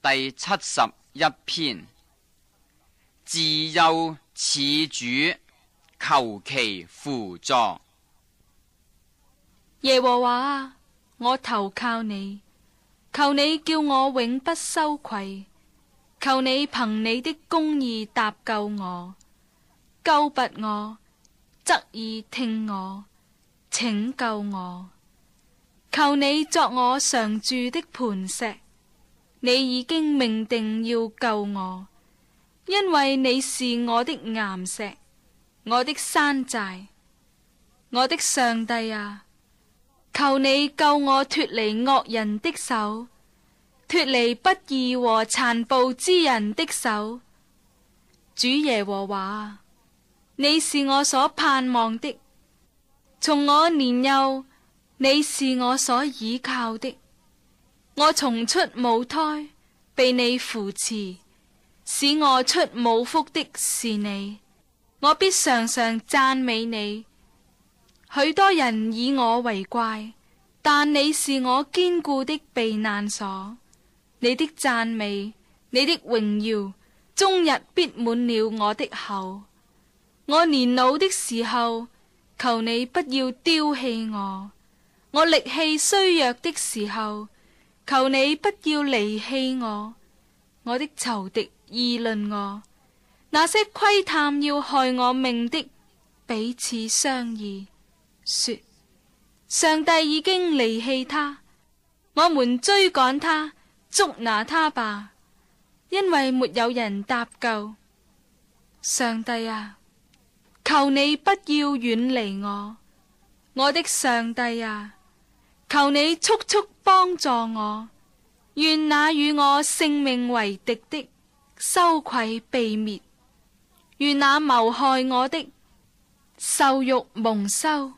第71篇。自幼恃主，求其輔助。耶和華啊，我投靠你，求你叫我永不羞愧，求你憑你的公義搭救我，救拔我，側耳聽我，拯救我。求你作我常住的磐石，你已經命定要救我，因為你是我的岩石，我的山寨。我的上帝啊，求你救我脫離惡人的手，脫離不義和殘暴之人的手。主耶和華啊，你是我所盼望的，從我年幼，你是我所倚靠的。我從出母胎，被你扶持，使我出母腹的是你，我必常常讚美你。許多人以我為怪，但你是我堅固的避難所。你的讚美，你的榮耀，終日必滿了我的口。我年老的時候，求你不要丟棄我；我力氣衰弱的時候，求你不要離棄我。我的仇敵議論我，那些窺探要害我命的，彼此商議，說：上帝已經離棄他，我們追趕他，捉拿他吧，因為沒有人搭救。上帝啊，求你不要遠離我，我的上帝啊，求你速速幫助我。願那與我性命為敵的羞愧被滅，願那謀害我的受辱蒙羞。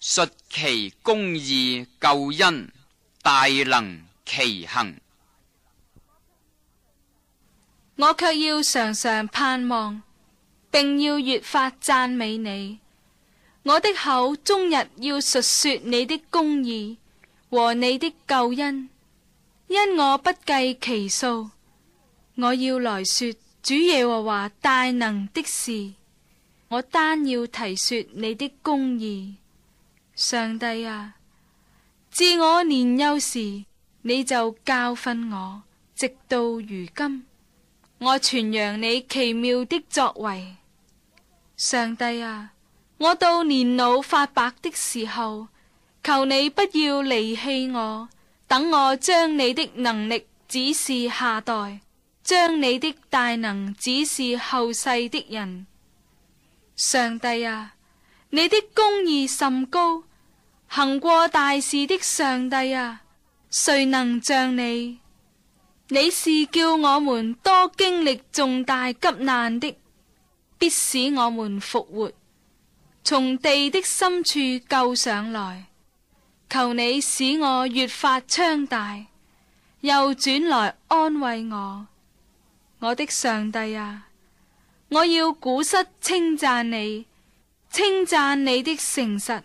述其公義救恩，大能奇行。我卻要常常盼望，並要越發讚美你。我的口終日要述說你的公義和你的救恩，因我不計其數。我要來說主耶和華大能的事，我單要提說你的公義。上帝啊，自我年幼時你就教訓我，直到如今，我傳揚你奇妙的作為。上帝啊，我到年老發白的時候，求你不要離棄我，等我將你的能力指示下代，將你的大能指示後世的人。上帝啊，你的公義甚高，行過大事的上帝啊，誰能像你？你是叫我們多經歷重大急難的，必使我們復活，從地的深處救上來。求你使我越發昌大，又轉來安慰我。我的上帝啊，我要鼓瑟稱讚你，稱讚你的誠實。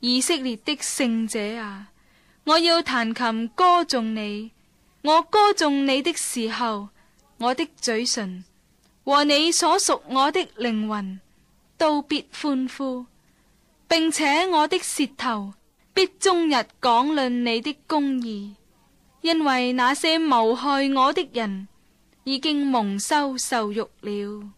以色列的聖者啊，我要彈琴歌頌你。我歌頌你的時候，我的嘴唇和你所屬我的靈魂都必歡呼，並且我的舌頭必終日講論你的公義，因為那些謀害我的人已經蒙羞受辱了。